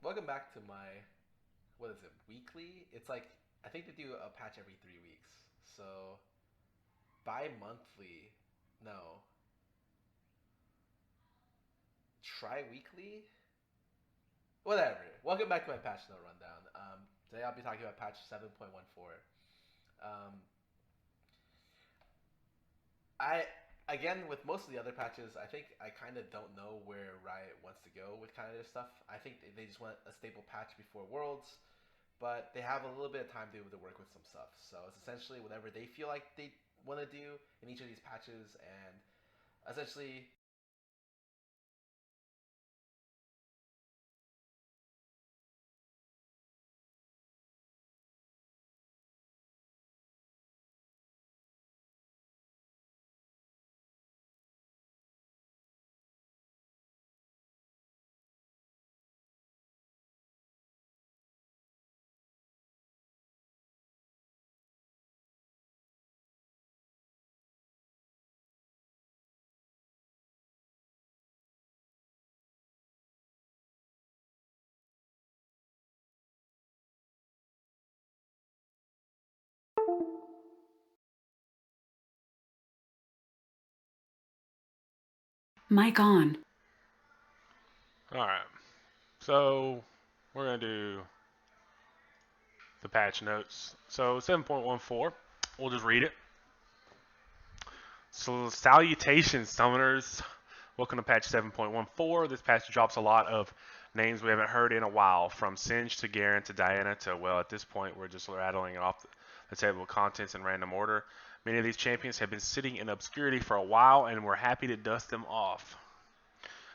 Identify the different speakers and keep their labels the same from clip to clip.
Speaker 1: Welcome back to my what is it? Weekly? It's like I think they do a patch every 3 weeks. So bi-monthly, no, tri-weekly. Whatever. Welcome back to my patch note rundown. Today I'll be talking about patch 7.14. Um, I again with most of the other patches, I think I kind of don't know where Riot wants to go with kind of their stuff. I think they just want a stable patch before Worlds, but they have a little bit of time to be able to work with some stuff. So it's essentially whatever they feel like they want to do in each of these patches, and essentially,
Speaker 2: Mic on.
Speaker 3: All right. So we're going to do the patch notes. So 7.14, we'll just read it. So salutations, summoners. Welcome to patch 7.14. This patch drops a lot of names we haven't heard in a while, from Singe to Garen to Diana to, well, at this point, we're just rattling off the table of contents in random order. Many of these champions have been sitting in obscurity for a while, and we're happy to dust them off.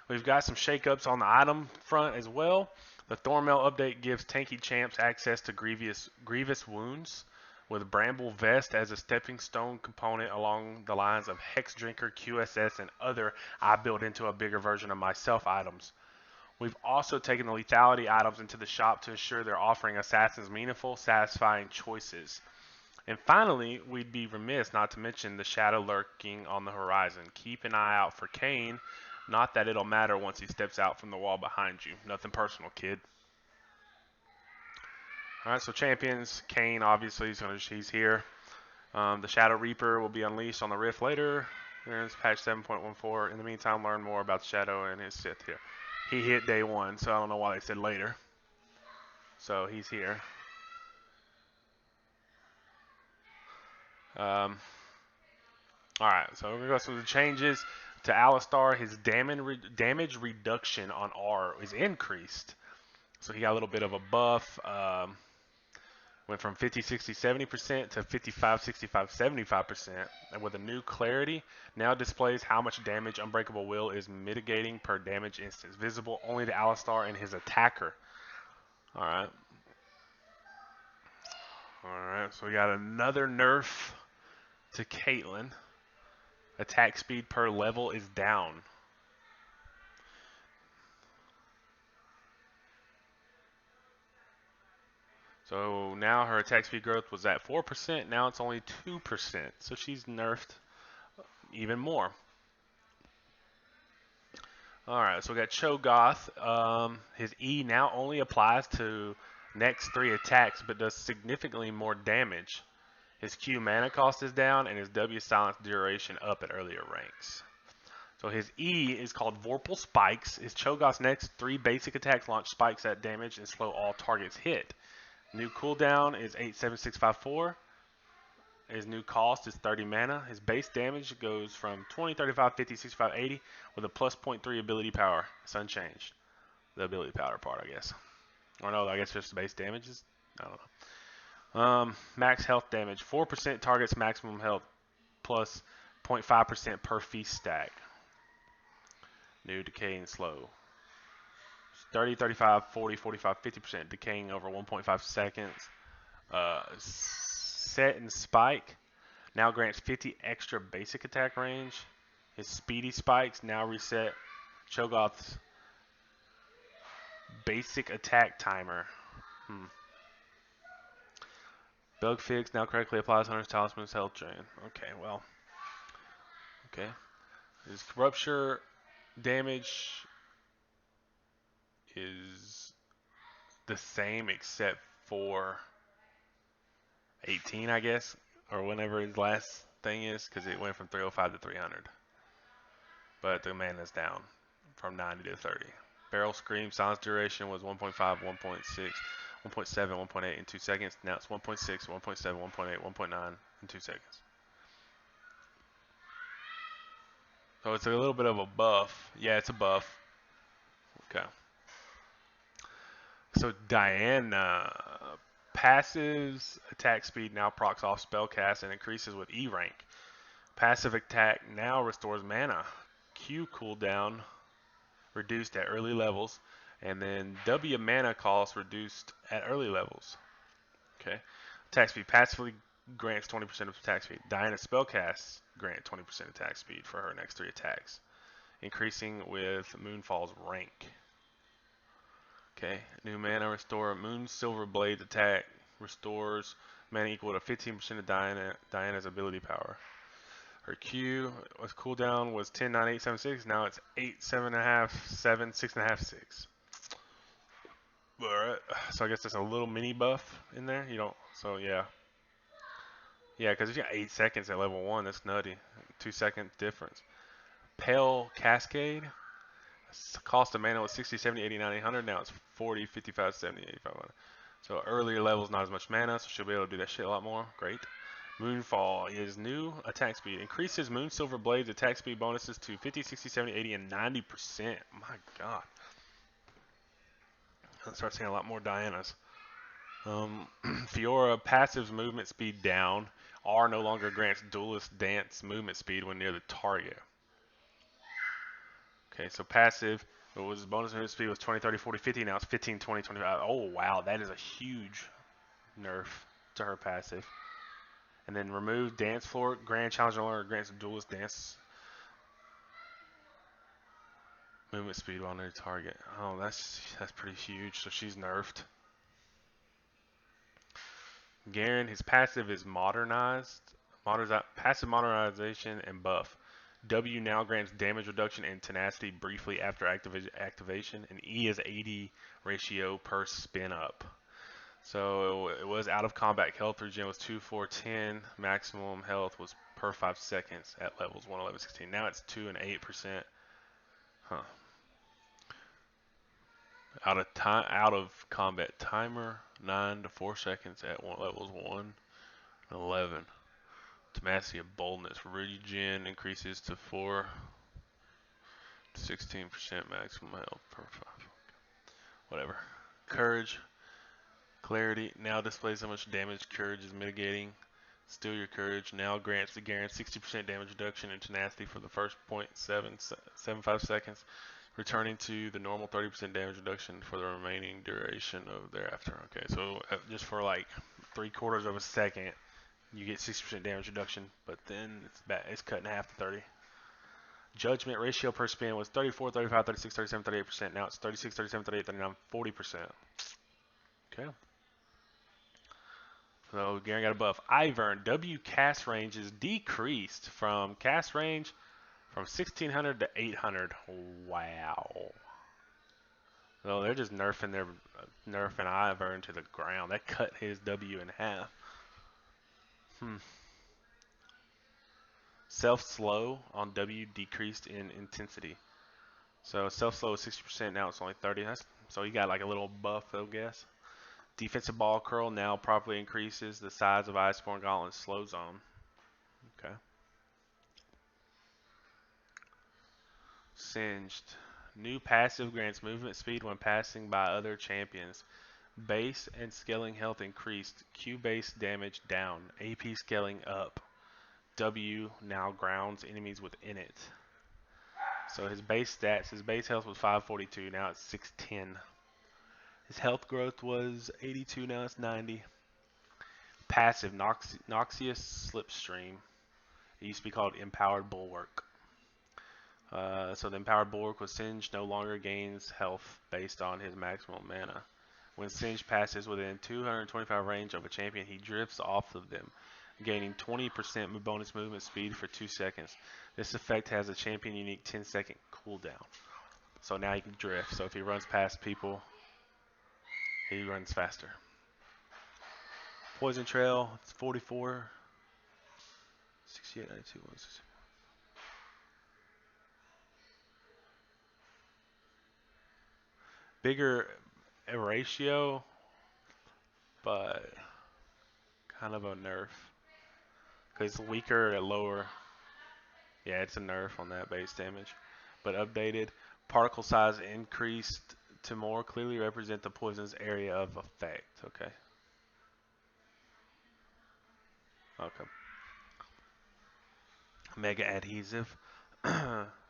Speaker 3: We've got some shakeups on the item front as well. The Thornmail update gives tanky champs access to Grievous Wounds, with Bramble Vest as a stepping stone component along the lines of Hex Drinker, QSS, and other I built into a bigger version of myself items. We've also taken the lethality items into the shop to ensure they're offering assassins meaningful, satisfying choices. And finally, we'd be remiss not to mention the shadow lurking on the horizon. Keep an eye out for Kayn. Not that it'll matter once he steps out from the wall behind you. Nothing personal, kid. All right, so champions. Kayn, obviously, he's here. The Shadow Reaper will be unleashed on the Rift later. There's patch 7.14. In the meantime, learn more about the Shadow and his Sith here. He hit day one, so I don't know why they said later. So he's here. Um, all right, so we're going to go through the changes to Alistar. His damage reduction on R is increased. So he got a little bit of a buff. Went from 50, 60, 70% to 55, 65, 75%. And with a new clarity, now displays how much damage Unbreakable Will is mitigating per damage instance. Visible only to Alistar and his attacker. Alright. Alright, so we got another nerf to Caitlyn. Attack speed per level is down. So now her attack speed growth was at 4%. Now it's only 2%. So she's nerfed even more. Alright, so we got Cho'Gath. His E now only applies to next 3 attacks, but does significantly more damage. His Q mana cost is down, and his W silence duration up at earlier ranks. So his E is called Vorpal Spikes. His Cho'Gath's next 3 basic attacks launch spikes at damage and slow all targets hit. New cooldown is 87654. His new cost is 30 mana. His base damage goes from 20, 35, 50, 65, 80 with a plus +0.3 ability power. It's unchanged. The ability power part, I guess. Or no, I guess just the base damage is. I don't know. Max health damage. 4% targets maximum health plus 0.5% per feast stack. New decaying slow. 30, 35, 40, 45, 50% decaying over 1.5 seconds. Set and spike now grants 50 extra basic attack range. His speedy spikes now reset Cho'Gath's basic attack timer. Bug fix now correctly applies Hunter's Talisman's health drain. Okay, well. Okay. His rupture damage is the same except for 18, I guess, or whenever his last thing is, because it went from 305 to 300. But the mana's down from 90 to 30. Barrel Scream, silence duration was 1.5, 1.6, 1.7, 1.8 in 2 seconds. Now it's 1.6, 1.7, 1.8, 1.9 in 2 seconds. So it's a little bit of a buff. Yeah, it's a buff. Okay. So Diana, passives attack speed now procs off spellcast and increases with E rank. Passive attack now restores mana. Q cooldown reduced at early levels, and then W mana cost reduced at early levels. Okay. Attack speed passively grants 20% of attack speed. Diana spellcasts grant 20% attack speed for her next 3 attacks, increasing with Moonfall's rank. Okay. New mana restore. Moon Silver Blade attack restores mana equal to 15% of Diana's ability power. Her Q was cooldown was 10, 9, 8, 7, 6. Now it's 8, 7.5, 7, 6.5, 6. Alright. So I guess there's a little mini buff in there. You don't. So yeah. Yeah, because if you got 8 seconds at level 1, that's nutty. 2-second difference. Pale Cascade. Cost of mana was 60, 70, 80, 90, 100. Now it's 40, 55, 70, 85, 100. So earlier levels, not as much mana, so she'll be able to do that shit a lot more. Great. Moonfall is new attack speed. Increases Moon Silver Blade's attack speed bonuses to 50, 60, 70, 80, and 90%. My god. I'll start seeing a lot more Dianas. Fiora passives movement speed down. R no longer grants duelist dance movement speed when near the target. Okay, so passive, it was bonus movement speed was 20, 30, 40, 50. Now it's 15, 20, 25. Oh, wow. That is a huge nerf to her passive. And then remove dance floor. Grand Challenge no longer grants duelist dance movement speed while near target. Oh, that's pretty huge. So she's nerfed. Garen, his passive is modernized. Passive modernization and buff. W now grants damage reduction and tenacity briefly after activation, and E is 80 ratio per spin up. So it was out of combat health regen was 2, 4, 10. Maximum health was per 5 seconds at levels 1, 11, 16. Now it's 2 and 8%. Huh. Out of combat timer 9 to 4 seconds at levels 1 and 11. Tenacity of boldness regen increases to 4 to 16% maximum health per 5. Whatever. Courage. Clarity now displays how much damage courage is mitigating. Steal your courage now grants the Garen 60% damage reduction and tenacity for the first 0.75 seconds, returning to the normal 30% damage reduction for the remaining duration of thereafter. Okay, so just for like 3/4 of a second, you get 60% damage reduction, but then it's cut in half to 30. Judgment ratio per spin was 34, 35, 36, 37, 38%. Now it's 36, 37, 38, 39, 40%. Okay. So Garen got a buff. Ivern, W cast range is decreased from cast range from 1600 to 800. Wow. So they're just nerfing Ivern to the ground. That cut his W in half. Self-slow on W decreased in intensity. So self-slow is 60%, now it's only 30. So you got like a little buff, I guess. Defensive ball curl now properly increases the size of Iceborne Gauntlet's slow zone. Okay. Singed. New passive grants movement speed when passing by other champions. Base and scaling health increased. Q base damage down. AP scaling up. W now grounds enemies within it. So his base stats, his base health was 542, now it's 610. His health growth was 82, now it's 90. Passive, Noxious Slipstream. It used to be called Empowered Bulwark. So the Empowered Bulwark was Singed no longer gains health based on his maximum mana. When Singed passes within 225 range of a champion, he drifts off of them, gaining 20% bonus movement speed for 2 seconds. This effect has a champion unique 10-second cooldown. So now he can drift. So if he runs past people, He runs faster. Poison Trail, it's 44. 68, 92, 160. Bigger ratio, but kind of a nerf. Because weaker at lower. Yeah, it's a nerf on that base damage. But updated. Particle size increased to more clearly represent the poison's area of effect. Okay. Okay. Mega adhesive.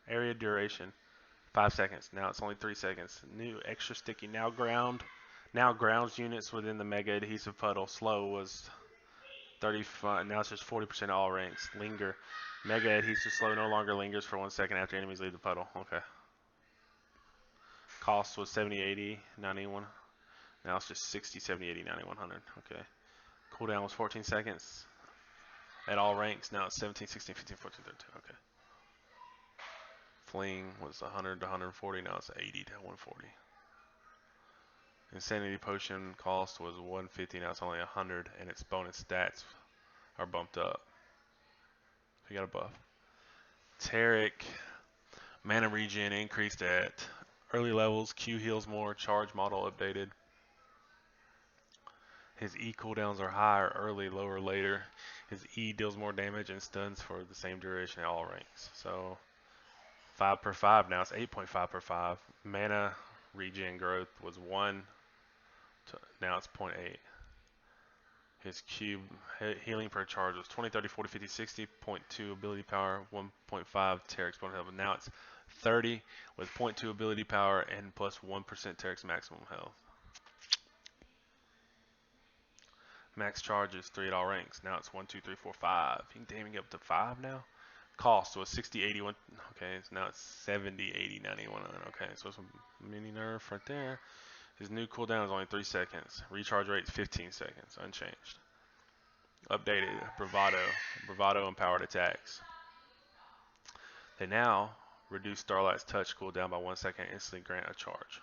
Speaker 3: Area duration. 5 seconds. Now it's only 3 seconds. New extra sticky. Now grounds units within the mega adhesive puddle. Slow was 35. Now it's just 40% all ranks. Linger. Mega adhesive slow no longer lingers for 1 second after enemies leave the puddle. Okay. Cost was 70, 80, 91. Now it's just 60, 70, 80, 90, 100. Okay. Cooldown was 14 seconds. At all ranks. Now it's 17, 16, 15, 14, 13. Okay. Fling was 100 to 140. Now it's 80 to 140. Insanity Potion cost was 150, now it's only 100, and its bonus stats are bumped up. We got a buff. Taric, mana regen increased at early levels, Q heals more, charge model updated. His E cooldowns are higher early, lower later. His E deals more damage and stuns for the same duration at all ranks. So 5 per 5, now it's 8.5 per 5. Mana regen growth was 1, now it's 0.8. His cube healing per charge was 20, 30, 40, 50, 60, 0.2 ability power, 1.5 Terex bonus health. Now it's 30 with 0.2 ability power and plus 1% Terex maximum health. Max charge is 3 at all ranks. Now it's 1, 2, 3, 4, 5. You can daming up to 5 now. Cost was 60, 81. Okay, so now it's 70, 80, 91. Okay, so it's a mini nerf right there. His new cooldown is only 3 seconds. Recharge rate is 15 seconds, unchanged. Updated Bravado empowered attacks. They now reduce Starlight's touch cooldown by 1 second and instantly grant a charge.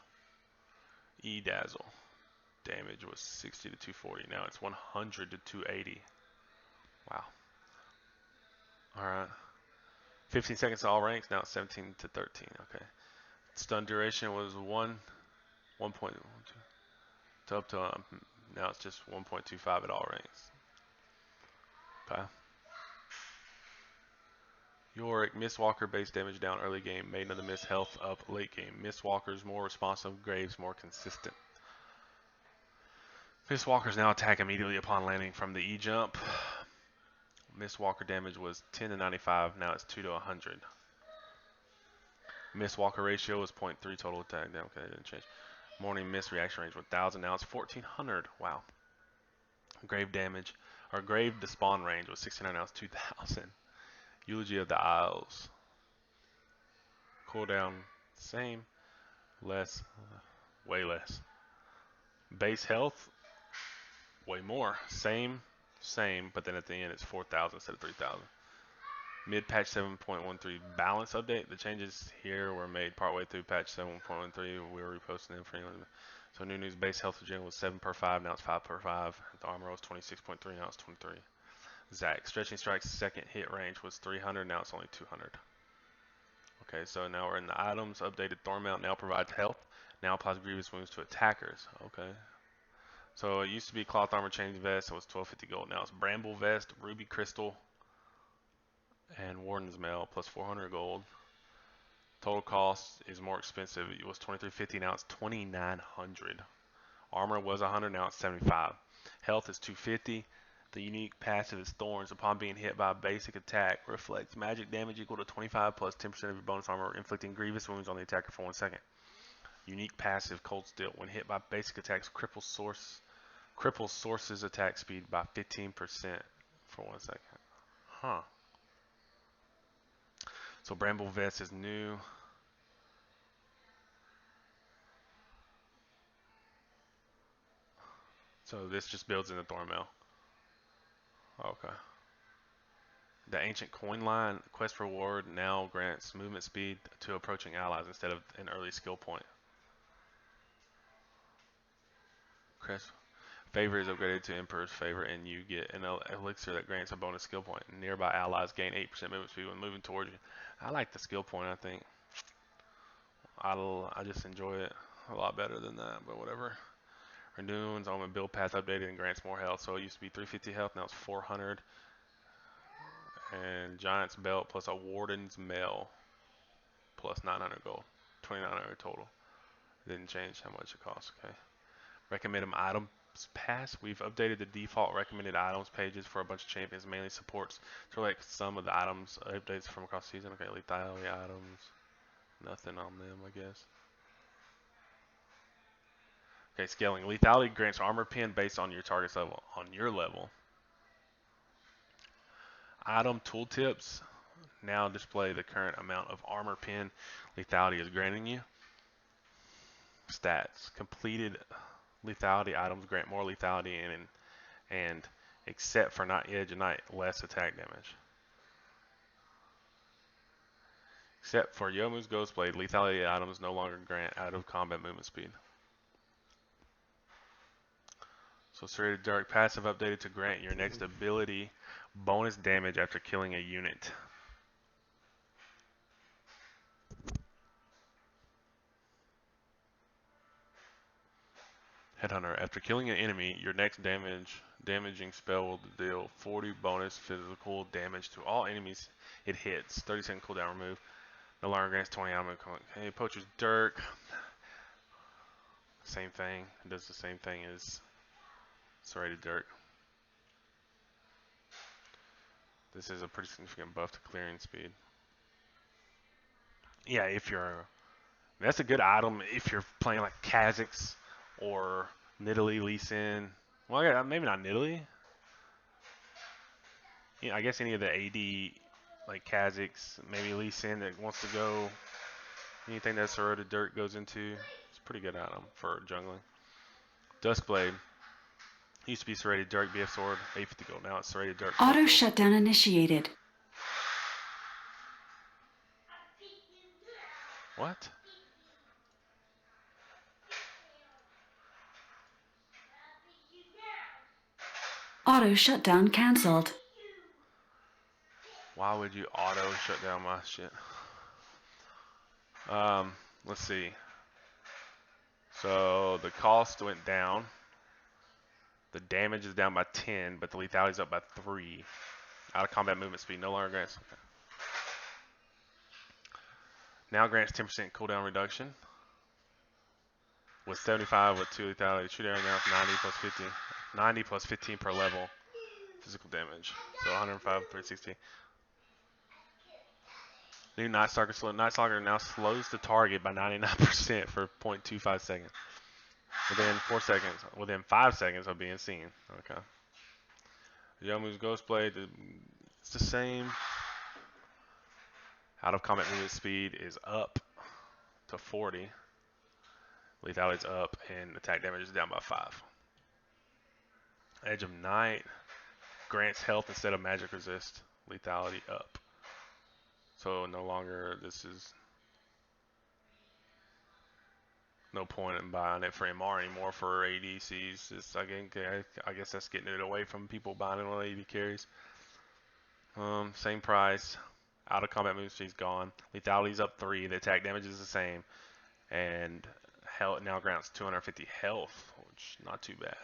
Speaker 3: E-Dazzle. Damage was 60 to 240. Now it's 100 to 280. Wow. Alright. 15 seconds to all ranks. Now it's 17 to 13. Okay. Stun duration was 1.1 to up to now it's just 1.25 at all ranks. Okay. Yorick, Mistwalker base damage down early game, Maiden of the Mist health up late game. Mistwalker's more responsive, Graves more consistent. Mistwalkers now attack immediately upon landing from the E-jump. Mistwalker damage was 10 to 95, now it's 2 to 100. Mistwalker ratio was 0.3 total attack. Okay, it didn't change. Morning Mist reaction range 1000, now it's 1400. Wow. Grave damage, or Grave despawn range was 69, now it's 2000. Eulogy of the Isles. Cooldown, same. Less, way less. Base health, way more. Same, but then at the end it's 4,000 instead of 3,000. Mid-patch 7.13 balance update. The changes here were made partway through patch 7.13. We were reposting them for anyone. So new news, base health regen was 7 per 5, now it's 5 per 5. The armor was 26.3, now it's 23. Zac, Stretching Strike's second hit range was 300, now it's only 200. Okay, so now we're in the items. Updated Thornmount now provides health. Now applies grievous wounds to attackers. Okay. So it used to be cloth armor chain vest. It was 1250 gold. Now it's bramble vest, ruby crystal, and warden's mail plus 400 gold. Total cost is more expensive. It was 2350. Now it's 2900. Armor was 100. Now it's 75. Health is 250. The unique passive is Thorns. Upon being hit by a basic attack, reflects magic damage equal to 25 plus 10% of your bonus armor, inflicting grievous wounds on the attacker for 1 second. Unique passive Cold Steel. When hit by basic attacks, cripples source's attack speed by 15% for 1 second. Huh. So Bramble Vest is new. So this just builds in the Thornmail. Okay. The Ancient Coin Line quest reward now grants movement speed to approaching allies instead of an early skill point. Crest. Favor is upgraded to Emperor's Favor, and you get an elixir that grants a bonus skill point. Nearby allies gain 8% movement speed when moving towards you. I like the skill point, I think. I just enjoy it a lot better than that, but whatever. Renewing's Omen build path updated and grants more health. So it used to be 350 health, now it's 400. And Giant's Belt plus a Warden's Mail plus 900 gold. 2,900 total. Didn't change how much it costs, okay. Recommended items pass. We've updated the default recommended items pages for a bunch of champions, mainly supports. So like some of the items updates from across the season. Okay, lethality items. Nothing on them, I guess. Okay, scaling. Lethality grants armor pin based on your target's level. On your level. Item tooltips now display the current amount of armor pin lethality is granting you. Stats. Completed lethality items grant more lethality and except for Night Edge and Night, less attack damage. Except for Yomu's Ghostblade, lethality items no longer grant out of combat movement speed. So Serrated Dark passive updated to grant your next ability bonus damage after killing a unit. Headhunter. After killing an enemy, your next damaging spell will deal 40 bonus physical damage to all enemies it hits. 30-second cooldown remove. No longer grants 20 ammo. Okay, Poacher's Dirk. Same thing. It does the same thing as Serrated Dirk. This is a pretty significant buff to clearing speed. Yeah, if you're... That's a good item if you're playing like Kha'Zix or Nidalee Lee Sin. Well, yeah, maybe not Nidalee. Yeah, I guess any of the AD, like Kha'Zix, maybe Lee Sin that wants to go. Anything that Serrated Dirk goes into, it's a pretty good item for jungling. Duskblade. Used to be Serrated Dirk, BF Sword, 850 gold. Now it's Serrated Dirk.
Speaker 2: Auto shutdown initiated.
Speaker 3: What?
Speaker 2: Auto shutdown cancelled.
Speaker 3: Why would you auto shut down my shit? Let's see. So the cost went down. The damage is down by 10, but the lethality is up by 3. Out of combat movement speed no longer grants. Okay. Now grants 10% cooldown reduction. With 75 with 2 lethality. Shoot arrow now 90 plus 50. 90 plus 15 per level. Physical damage. So 105, 360. New Night Stalker slow. Night Stalker now slows the target by 99% for 0.25 seconds. Within 4 seconds. Within 5 seconds of being seen. Okay. Yomu's Ghostblade. It's the same. Out of combat movement speed is up to 40. Lethality is up and attack damage is down by 5. Edge of Night grants health instead of magic resist. Lethality up. So no longer this is no point in buying it for MR anymore for ADCs. Just I guess that's getting it away from people buying it on AD carries. Same price. Out of combat move speed's gone. Lethality's up 3. The attack damage is the same. And health now grants 250 health, which not too bad.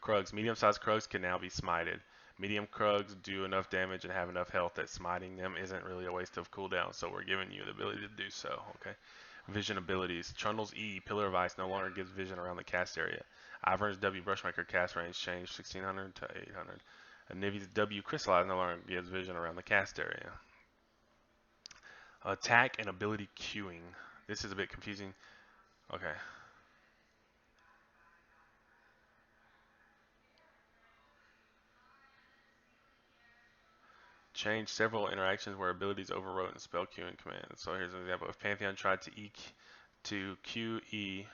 Speaker 3: Krugs. Medium-sized Krugs can now be smited. Medium Krugs do enough damage and have enough health that smiting them isn't really a waste of cooldown, so we're giving you the ability to do so, okay? Vision abilities. Trundle's E, Pillar of Ice, no longer gives vision around the cast area. Ivern's W, Brushmaker cast range changed 1600 to 800. And Nivi's W, Crystallize, no longer gives vision around the cast area. Attack and ability queuing. This is a bit confusing. Okay. Change several interactions where abilities overwrote in spell queuing commands. So here's an example. If Pantheon tried to QE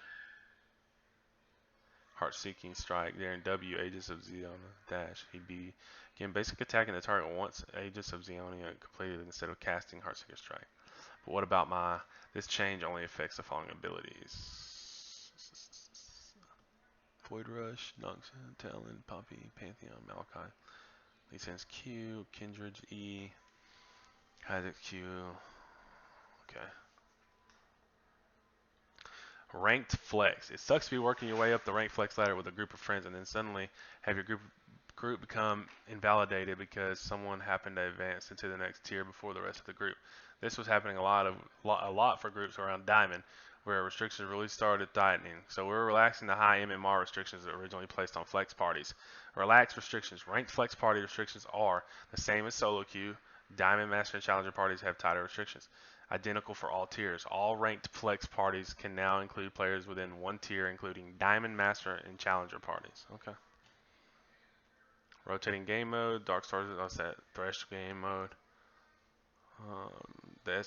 Speaker 3: Heart-Seeking Strike during W, Aegis of Zeona dash, he'd be again basic attacking the target once Aegis of Zeonia completed instead of casting Heart-Seeking Strike. But what about this change only affects the following abilities. Void Rush, Nox, Talon, Poppy, Pantheon, Malachi, Lee Sans Q, Kindred E, Isaac Q. Okay. Ranked flex. It sucks to be working your way up the ranked flex ladder with a group of friends and then suddenly have your group become invalidated because someone happened to advance into the next tier before the rest of the group. This was happening a lot for groups around Diamond, where restrictions really started tightening. So we're relaxing the high MMR restrictions that were originally placed on flex parties. Relaxed restrictions. Ranked flex party restrictions are the same as solo queue. Diamond, Master, and Challenger parties have tighter restrictions. Identical for all tiers. All ranked flex parties can now include players within one tier, including Diamond, Master, and Challenger parties. Okay. Rotating game mode, Dark Stars, that's that Thresh game mode. The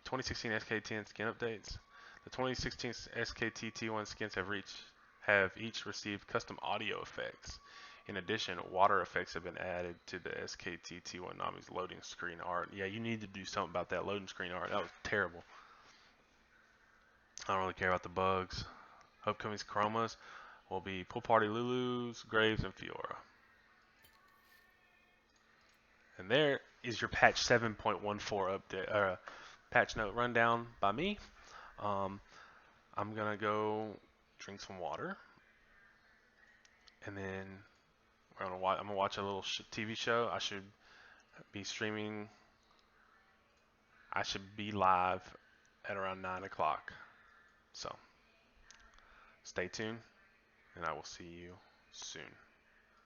Speaker 3: 2016 SK10 skin updates. The 2016 SKT T1 skins have each received custom audio effects. In addition, water effects have been added to the SKT T1 Nami's loading screen art. Yeah, you need to do something about that loading screen art. That was terrible. I don't really care about the bugs. Upcoming chromas will be Pool Party Lulus, Graves, and Fiora. And there is your patch 7.14 update, patch note rundown by me. I'm gonna go drink some water, and then I'm gonna watch a little TV show. I should be streaming. I should be live at around 9 o'clock. So stay tuned, and I will see you soon.